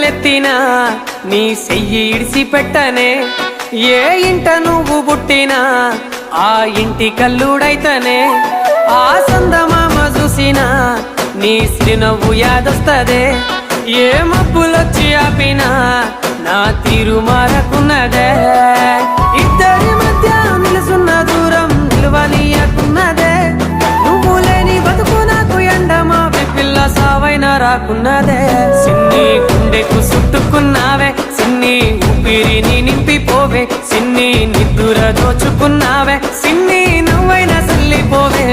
చేతులెత్తినా నీ చెయ్యి ఇడిసి పెట్టనే ఏ ఇంట నువ్వు పుట్టినా ఆ ఇంటి కల్లుడైతనే ఆ సందమామ చూసినా నీ సిరినవ్వు యాదొస్తదే ఏ మబ్బులొచ్చి ఆపినా నా తీరు మారకున్నదే ఇద్దరి మధ్య నిలుసున్న దూరం నిలువనీయకున్నదే నువ్వు లేని బతుకు నాకు ఎండమా పిల్ల సావైన రాకున్నదే సిన్ని గుండెకు చుట్టుకున్నావే సిన్ని ఊపిరిని నింపిపోవే సిన్ని నిద్దుర దోచుకున్నావే సిన్ని నువ్వైనా చల్లిపోవే